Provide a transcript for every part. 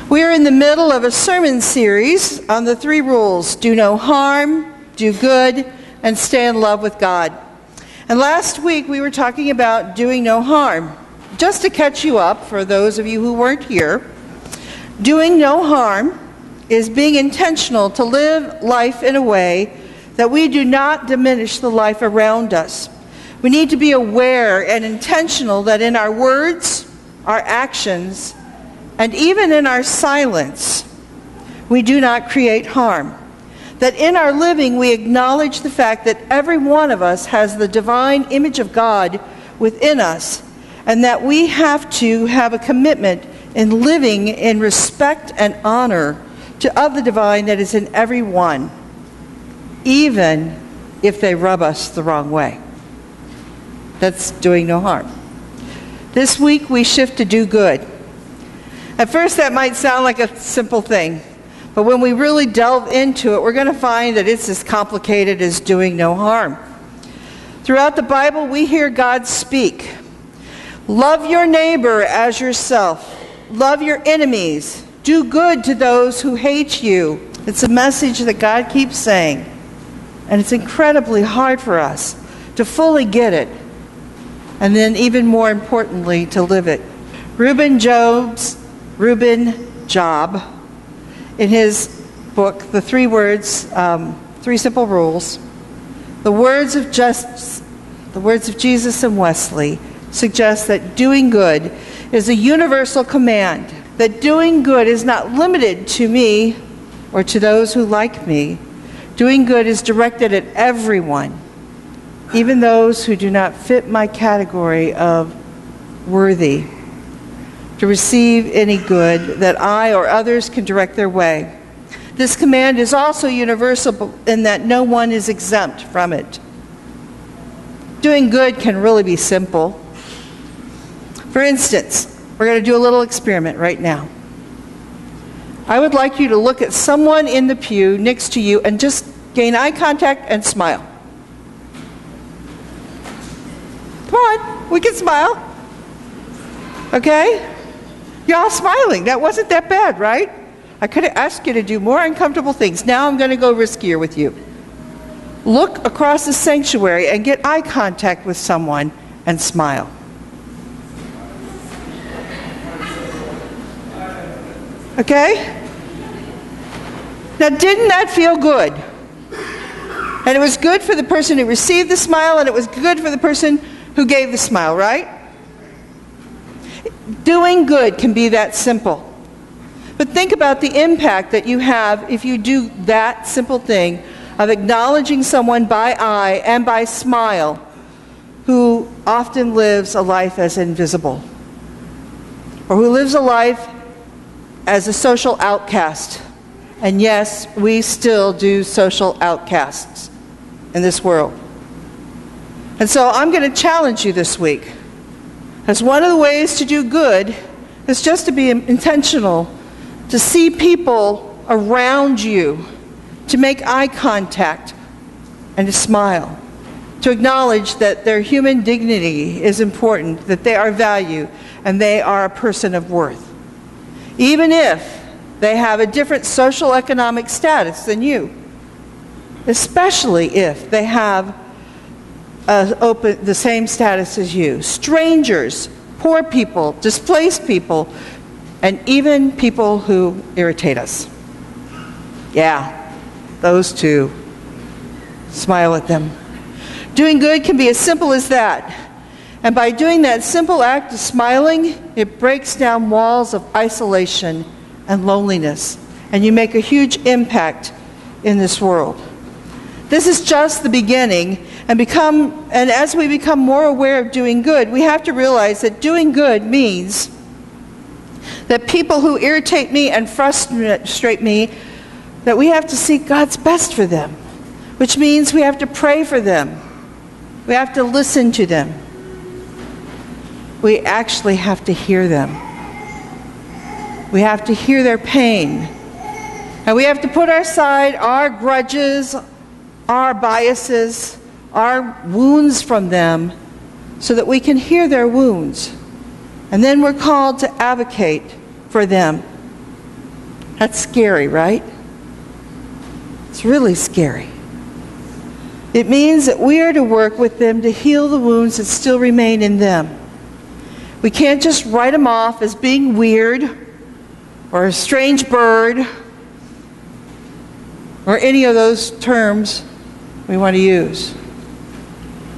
We are in the middle of a sermon series on the 3 rules: do no harm, do good, and stay in love with God. And last week we were talking about doing no harm. Just to catch you up, for those of you who weren't here, doing no harm is being intentional to live life in a way that we do not diminish the life around us. We need to be aware and intentional that in our words, our actions, and even in our silence, we do not create harm. That in our living, we acknowledge the fact that every one of us has the divine image of God within us, and that we have to have a commitment in living in respect and honor of the divine that is in every one, even if they rub us the wrong way. That's doing no harm. This week, we shift to do good. At first, that might sound like a simple thing, but when we really delve into it, we're going to find that it's as complicated as doing no harm. Throughout the Bible, we hear God speak. Love your neighbor as yourself. Love your enemies. Do good to those who hate you. It's a message that God keeps saying, and it's incredibly hard for us to fully get it, and then even more importantly, to live it. Reuben Job, in his book, The 3 Words, 3 Simple Rules, the words of Jesus and Wesley suggest that doing good is a universal command, that doing good is not limited to me or to those who like me. Doing good is directed at everyone, even those who do not fit my category of worthy to receive any good that I or others can direct their way. This command is also universal in that no one is exempt from it. Doing good can really be simple. For instance, we're going to do a little experiment right now. I would like you to look at someone in the pew next to you and just gain eye contact and smile. Come on, we can smile. Okay? You're all smiling. That wasn't that bad, right? I could have asked you to do more uncomfortable things. Now I'm going to go riskier with you. Look across the sanctuary and get eye contact with someone and smile. Okay? Now, didn't that feel good? And it was good for the person who received the smile, and it was good for the person who gave the smile, right? Doing good can be that simple. But think about the impact that you have if you do that simple thing of acknowledging someone by eye and by smile who often lives a life as invisible, or who lives a life as a social outcast. And yes, we still do social outcasts in this world. And so I'm going to challenge you this week. As one of the ways to do good is just to be intentional, to see people around you, to make eye contact and to smile, to acknowledge that their human dignity is important, that they are valued, and they are a person of worth, even if they have a different social economic status than you, especially if they have the same status as you. Strangers, poor people, displaced people, and even people who irritate us. Yeah, those two. Smile at them. Doing good can be as simple as that. And by doing that simple act of smiling, it breaks down walls of isolation and loneliness, and you make a huge impact in this world. This is just the beginning, and as we become more aware of doing good, we have to realize that doing good means that people who irritate me and frustrate me, that we have to seek God's best for them, which means we have to pray for them. We have to listen to them. We actually have to hear them. We have to hear their pain. And we have to put aside our grudges, our biases, our wounds from them, so that we can hear their wounds. And then we're called to advocate for them That's scary, right? It's really scary. It means that we are to work with them to heal the wounds that still remain in them. We can't just write them off as being weird or a strange bird or any of those terms we want to use.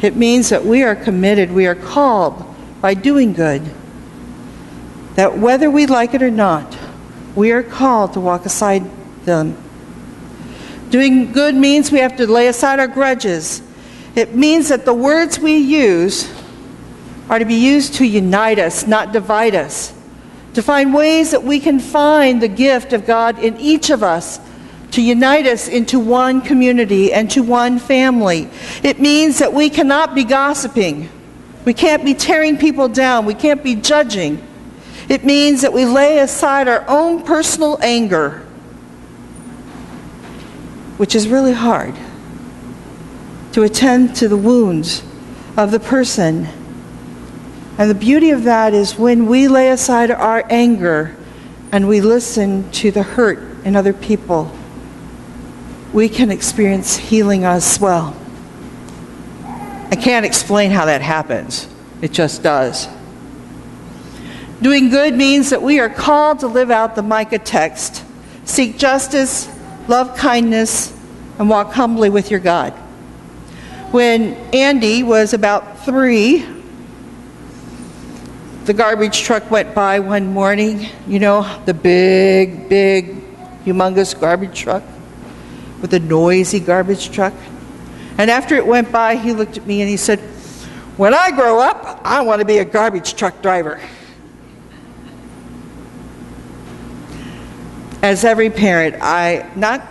It means that we are committed, we are called by doing good, that whether we like it or not, we are called to walk aside them. Doing good means we have to lay aside our grudges. It means that the words we use are to be used to unite us, not divide us. To find ways that we can find the gift of God in each of us, to unite us into one community and to one family. It means that we cannot be gossiping. We can't be tearing people down. We can't be judging. It means that we lay aside our own personal anger, which is really hard, to attend to the wounds of the person. And the beauty of that is when we lay aside our anger and we listen to the hurt in other people, we can experience healing as well. I can't explain how that happens. It just does. Doing good means that we are called to live out the Micah text. Seek justice, love kindness, and walk humbly with your God. When Andy was about 3, the garbage truck went by one morning. You know, the big, humongous garbage truck with the noisy garbage truck. And after it went by, he looked at me and he said, "When I grow up, I want to be a garbage truck driver." As every parent, not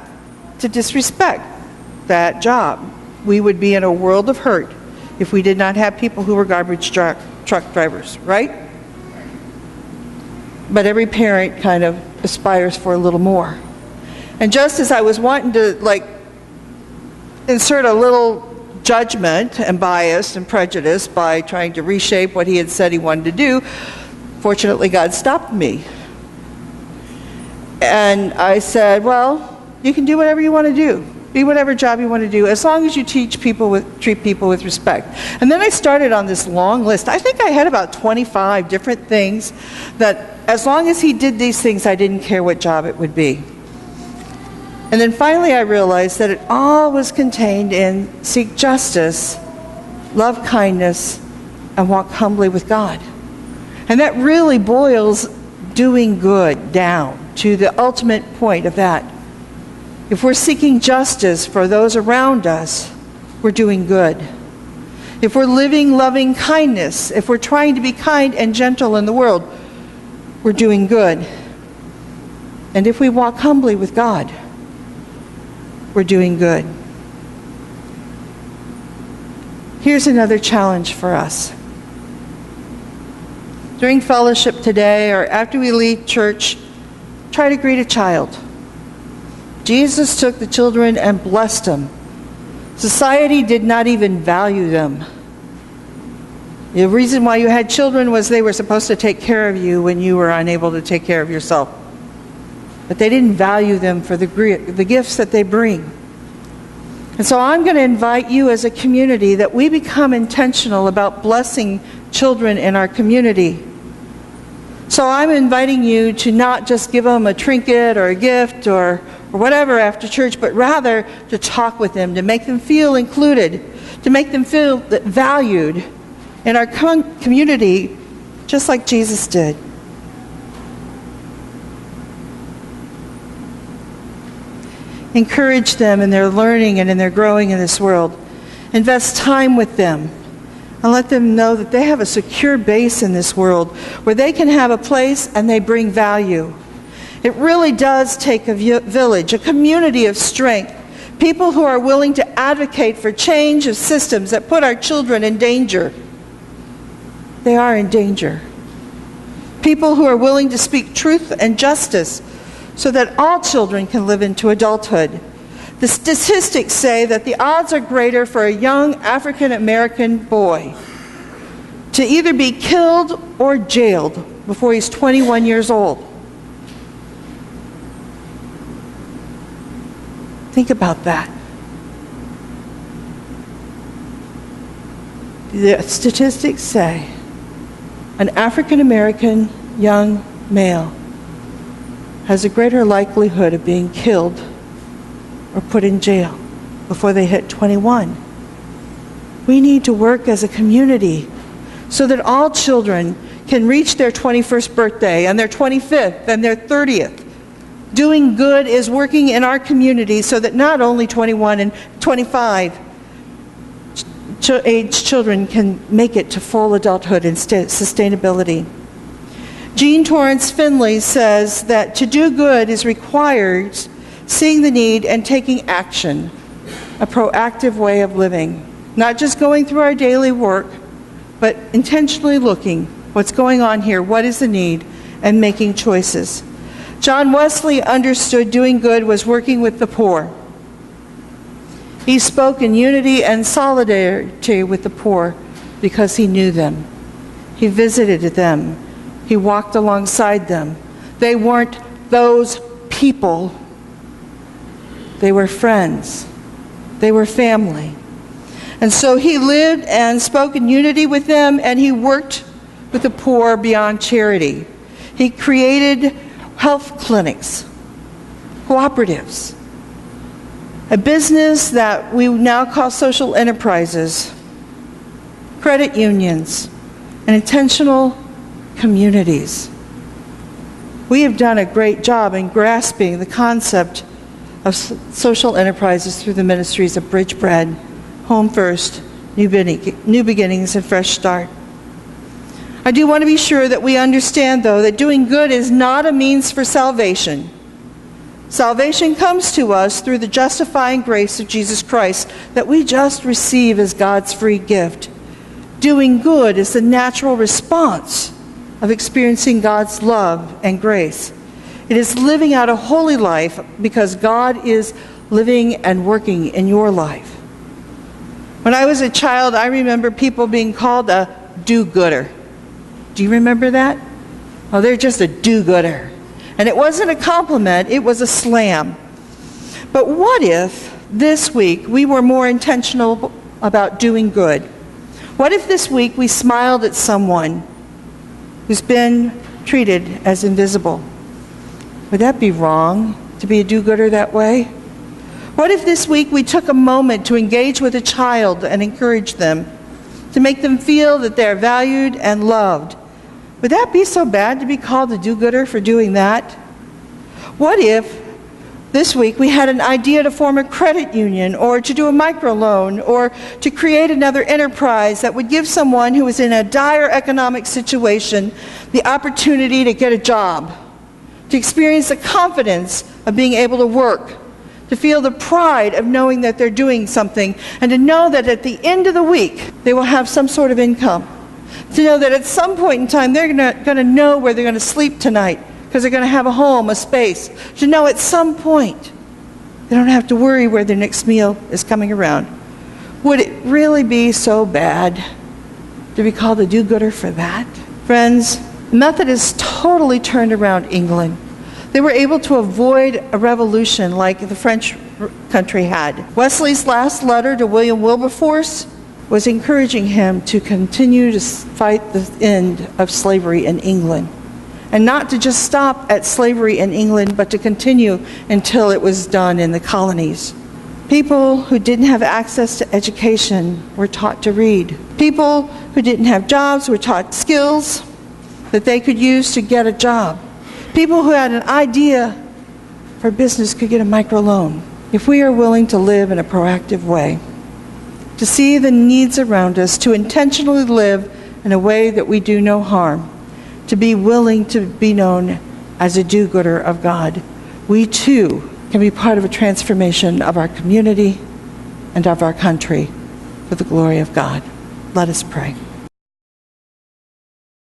to disrespect that job, we would be in a world of hurt if we did not have people who were garbage truck drivers, right? But every parent kind of aspires for a little more. And just as I was wanting to insert a little judgment and bias and prejudice by trying to reshape what he had said he wanted to do, fortunately God stopped me. And I said, well, you can do whatever you want to do. Be whatever job you want to do, as long as you treat people with respect. And then I started on this long list. I think I had about 25 different things that, as long as he did these things, I didn't care what job it would be. And then finally I realized that it all was contained in seek justice, love kindness, and walk humbly with God. And that really boils doing good down to the ultimate point of that. If we're seeking justice for those around us, we're doing good. If we're living loving kindness, if we're trying to be kind and gentle in the world, we're doing good. And if we walk humbly with God, we're doing good. Here's another challenge for us. During fellowship today or after we leave church, try to greet a child. Jesus took the children and blessed them. Society did not even value them. The reason why you had children was they were supposed to take care of you when you were unable to take care of yourself. But they didn't value them for the gifts that they bring. And so I'm going to invite you as a community that we become intentional about blessing children in our community. So I'm inviting you to not just give them a trinket or a gift or whatever after church, but rather to talk with them, to make them feel included, to make them feel valued in our community, just like Jesus did. Encourage them in their learning and in their growing in this world. Invest time with them and let them know that they have a secure base in this world where they can have a place and they bring value. It really does take a village, a community of strength, people who are willing to advocate for change of systems that put our children in danger. They are in danger. People who are willing to speak truth and justice so that all children can live into adulthood. The statistics say that the odds are greater for a young African American boy to either be killed or jailed before he's 21 years old. Think about that. The statistics say an African American young male has a greater likelihood of being killed or put in jail before they hit 21. We need to work as a community so that all children can reach their 21st birthday and their 25th and their 30th. Doing good is working in our community so that not only 21 and 25 age children can make it to full adulthood and sustainability. Jean Torrance Finley says that to do good is required seeing the need and taking action, a proactive way of living. Not just going through our daily work, but intentionally looking what's going on here, what is the need, and making choices. John Wesley understood doing good was working with the poor. He spoke in unity and solidarity with the poor because he knew them. He visited them. He walked alongside them. They weren't those people. They were friends. They were family. And so he lived and spoke in unity with them, and he worked with the poor beyond charity. He created health clinics, cooperatives, a business that we now call social enterprises, credit unions, and intentional communities. We have done a great job in grasping the concept of social enterprises through the ministries of Bridge Bread, Home First, New Beginnings, and Fresh Start. I do want to be sure that we understand, though, that doing good is not a means for salvation. Salvation comes to us through the justifying grace of Jesus Christ that we just receive as God's free gift. Doing good is the natural response of experiencing God's love and grace. It is living out a holy life because God is living and working in your life. When I was a child, I remember people being called a do-gooder. Do you remember that? Oh, they're just a do-gooder. And it wasn't a compliment, it was a slam. But what if this week we were more intentional about doing good? What if this week we smiled at someone who's been treated as invisible? Would that be wrong to be a do-gooder that way? What if this week we took a moment to engage with a child and encourage them, to make them feel that they're valued and loved? Would that be so bad to be called a do-gooder for doing that? What if this week we had an idea to form a credit union or to do a microloan or to create another enterprise that would give someone who is in a dire economic situation the opportunity to get a job, to experience the confidence of being able to work, to feel the pride of knowing that they're doing something, and to know that at the end of the week they will have some sort of income. To know that at some point in time they're going to know where they're going to sleep tonight because they're going to have a home, a space. To know at some point they don't have to worry where their next meal is coming around. Would it really be so bad to be called a do-gooder for that? Friends, the Methodists totally turned around England. They were able to avoid a revolution like the French country had. Wesley's last letter to William Wilberforce was encouraging him to continue to fight the end of slavery in England. And not to just stop at slavery in England, but to continue until it was done in the colonies. People who didn't have access to education were taught to read. People who didn't have jobs were taught skills that they could use to get a job. People who had an idea for business could get a microloan. If we are willing to live in a proactive way, to see the needs around us, to intentionally live in a way that we do no harm, to be willing to be known as a do-gooder of God, we too can be part of a transformation of our community and of our country for the glory of God. Let us pray.